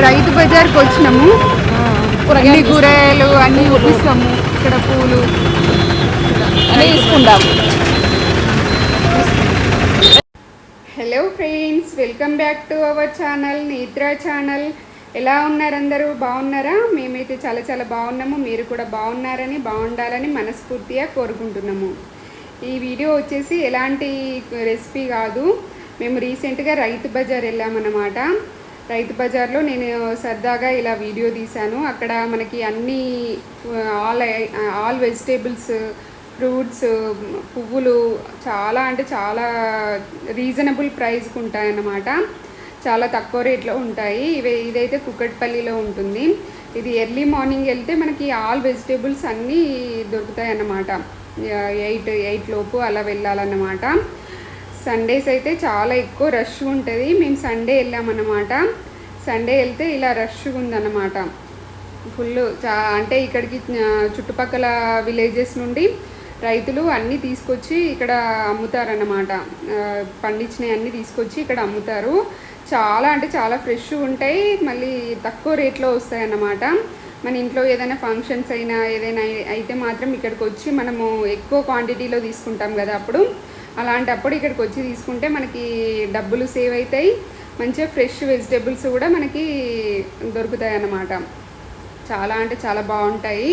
రైతు బజార్కి వచ్చినాము. అన్ని కూరగాయలు అన్నీ చూపిస్తాము. ఇక్కడ పూలు అన్నీ తీసుకుంటాము. Hello friends, welcome back to our channel, Netra channel. ఎలా ఉన్నారు అందరూ? బాగున్నారా? మేమైతే చాలా చాలా బాగున్నాము. మీరు కూడా బాగున్నారని, బాగుండాలని మనస్ఫూర్తిగా కోరుకుంటున్నాము. ఈ వీడియో వచ్చేసి ఎలాంటి రెసిపీ కాదు. మేము రీసెంట్గా రైతు బజార్ వెళ్ళామన్నమాట. రైతు బజార్లో నేను సరదాగా ఇలా వీడియో తీశాను. అక్కడ మనకి అన్ని ఆల్ వెజిటేబుల్స్, ఫ్రూట్స్, పువ్వులు చాలా అంటే చాలా రీజనబుల్ ప్రైస్కి ఉంటాయన్నమాట. చాలా తక్కువ రేట్లో ఉంటాయి. ఇదైతే కుకట్పల్లిలో ఉంటుంది. ఇది ఎర్లీ మార్నింగ్ వెళ్తే మనకి ఆల్ వెజిటేబుల్స్ అన్నీ దొరుకుతాయి అన్నమాట. 8 లోపు అలా వెళ్ళాలన్నమాట. సండేస్ అయితే చాలా ఎక్కువ రష్ ఉంటుంది. మేము సండే వెళ్ళామన్నమాట. సండే వెళ్తే ఇలా రష్గా ఉందన్నమాట. ఫుల్ అంటే ఇక్కడికి చుట్టుపక్కల విలేజెస్ నుండి రైతులు అన్నీ తీసుకొచ్చి ఇక్కడ అమ్ముతారన్నమాట. పండించినవి అన్నీ తీసుకొచ్చి ఇక్కడ అమ్ముతారు. చాలా అంటే చాలా ఫ్రెష్గా ఉంటాయి. మళ్ళీ తక్కువ రేట్లో వస్తాయి అన్నమాట. మన ఇంట్లో ఏదైనా ఫంక్షన్స్ అయినా ఏదైనా అయితే మాత్రం ఇక్కడికి వచ్చి మనము ఎక్కువ క్వాంటిటీలో తీసుకుంటాం కదా. అలాంటప్పుడు ఇక్కడికి వచ్చి తీసుకుంటే మనకి డబ్బులు సేవ్ అవుతాయి. మంచిగా ఫ్రెష్ వెజిటేబుల్స్ కూడా మనకి దొరుకుతాయి అన్నమాట. చాలా అంటే చాలా బాగుంటాయి.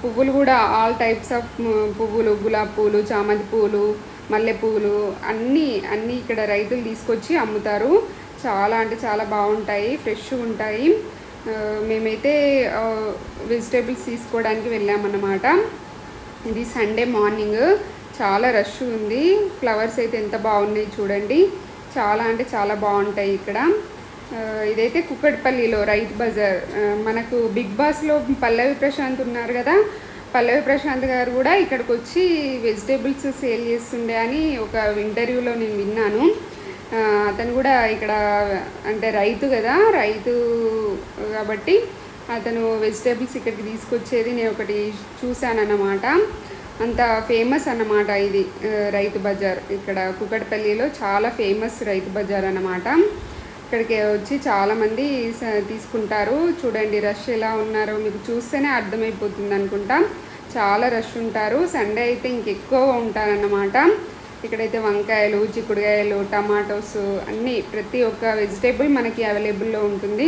పువ్వులు కూడా ఆల్ టైప్స్ ఆఫ్ పువ్వులు, గులాబీ పూలు, చామంతి పూలు, మల్లెపూలు అన్నీ ఇక్కడ రైతులు తీసుకొచ్చి అమ్ముతారు. చాలా అంటే చాలా బాగుంటాయి, ఫ్రెష్గా ఉంటాయి. మేమైతే వెజిటేబుల్స్ తీసుకోవడానికి వెళ్ళామన్నమాట. ఇది సండే మార్నింగ్. చాలా రష్ ఉంది. ఫ్లవర్స్ అయితే ఎంత బాగున్నాయి చూడండి. చాలా అంటే చాలా బాగుంటాయి ఇక్కడ. ఇదైతే కుకట్పల్లిలో రైతు బజార్. మనకు బిగ్ బాస్లో పల్లవి ప్రశాంత్ ఉన్నారు కదా, పల్లవి ప్రశాంత్ గారు కూడా ఇక్కడికి వచ్చి వెజిటేబుల్స్ సేల్ చేస్తుండే అని ఒక ఇంటర్వ్యూలో నేను విన్నాను. అతను కూడా ఇక్కడ అంటే రైతు కదా, రైతు కాబట్టి అతను వెజిటేబుల్స్ ఇక్కడికి తీసుకొచ్చేది నేను ఒకటి చూశానన్నమాట. అంత ఫేమస్ అన్నమాట ఇది రైతు బజార్. ఇక్కడ కుకట్పల్లిలో చాలా ఫేమస్ రైతు బజార్ అన్నమాట. ఇక్కడికి వచ్చి చాలామంది తీసుకుంటారు. చూడండి రష్ ఎలా ఉన్నారో మీకు చూస్తేనే అర్థమైపోతుంది అనుకుంటా. చాలా రష్ ఉంటారు. సండే అయితే ఇంకెక్కువ ఉంటారన్నమాట. ఇక్కడైతే వంకాయలు, చిక్కుడుకాయలు, టమాటోస్ అన్నీ ప్రతి ఒక్క వెజిటేబుల్ మనకి అవైలబుల్లో ఉంటుంది.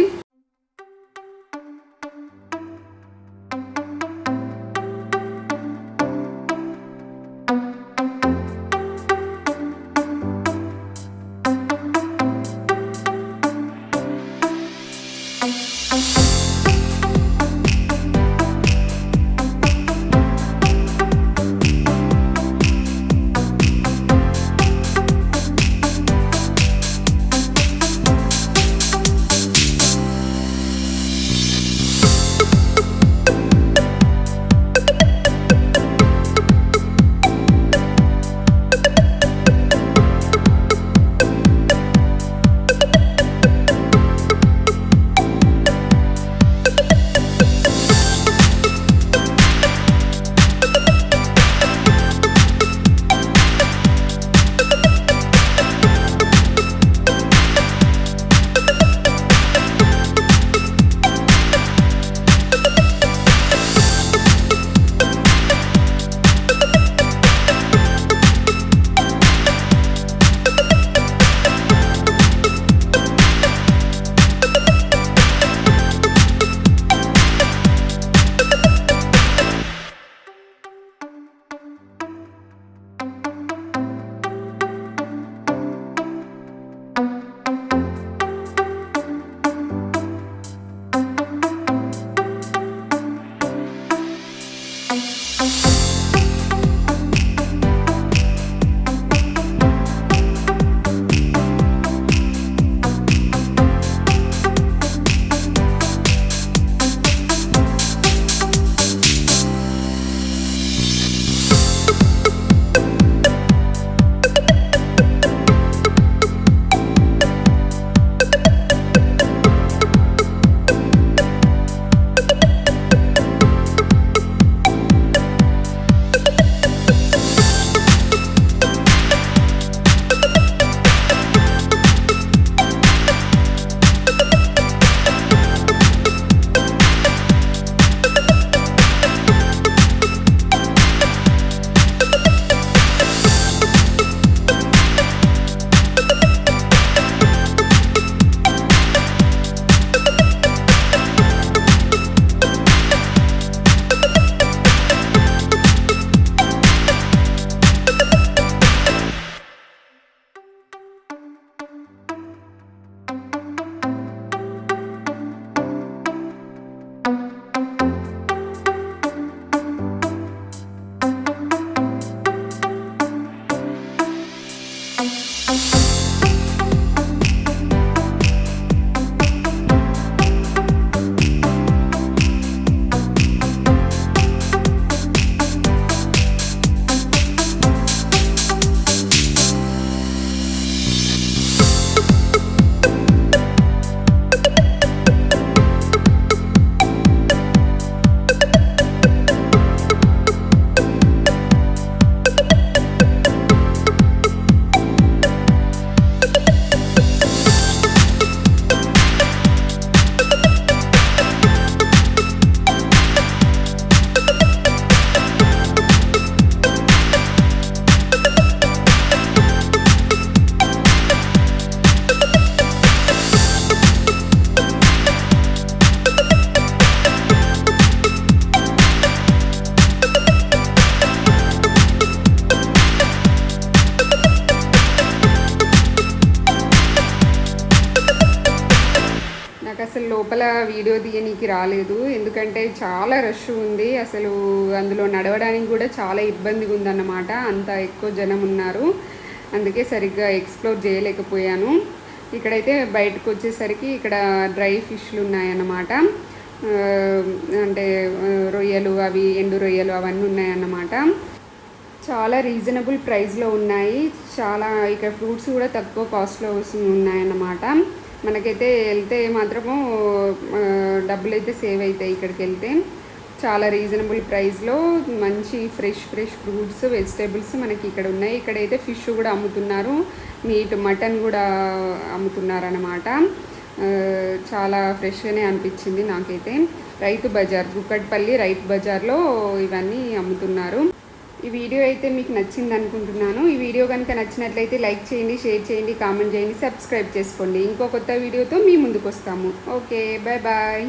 నాకు అసలు లోపల వీడియో తీయనీకి రాలేదు, ఎందుకంటే చాలా రష్ ఉంది. అసలు అందులో నడవడానికి కూడా చాలా ఇబ్బందిగా ఉందన్నమాట, అంత ఎక్కువ జనం ఉన్నారు. అందుకే సరిగ్గా ఎక్స్ప్లోర్ చేయలేకపోయాను. ఇక్కడైతే బయటకు వచ్చేసరికి ఇక్కడ డ్రై ఫిష్లు ఉన్నాయన్నమాట, అంటే రొయ్యలు, అవి ఎండు రొయ్యలు అవన్నీ ఉన్నాయన్నమాట. చాలా రీజనబుల్ ప్రైస్లో ఉన్నాయి. చాలా ఇక్కడ ఫ్రూట్స్ కూడా తక్కువ కాస్ట్లో ఉన్నాయన్నమాట. మనకైతే వెళ్తే మాత్రము డబ్బులు అయితే సేవ్ అవుతాయి. ఇక్కడికి వెళ్తే చాలా రీజనబుల్ ప్రైస్లో మంచి ఫ్రెష్ ఫ్రూట్స్, వెజిటేబుల్స్ మనకి ఇక్కడ ఉన్నాయి. ఇక్కడైతే ఫిష్ కూడా అమ్ముతున్నారు, మీట్, మటన్ కూడా అమ్ముతున్నారు అన్నమాట. చాలా ఫ్రెష్గానే అనిపించింది నాకైతే. రైతు బజార్, కుక్కట్పల్లి రైతు బజార్లో ఇవన్నీ అమ్ముతున్నారు. ఈ వీడియో అయితే మీకు నచ్చింది అనుకుంటున్నాను. ఈ వీడియో కనుక నచ్చినట్లయితే లైక్ చేయండి, షేర్ చేయండి, కామెంట్ చేయండి, సబ్స్క్రైబ్ చేసుకోండి. ఇంకో కొత్త వీడియోతో మీ ముందుకు వస్తాము. Okay, bye bye.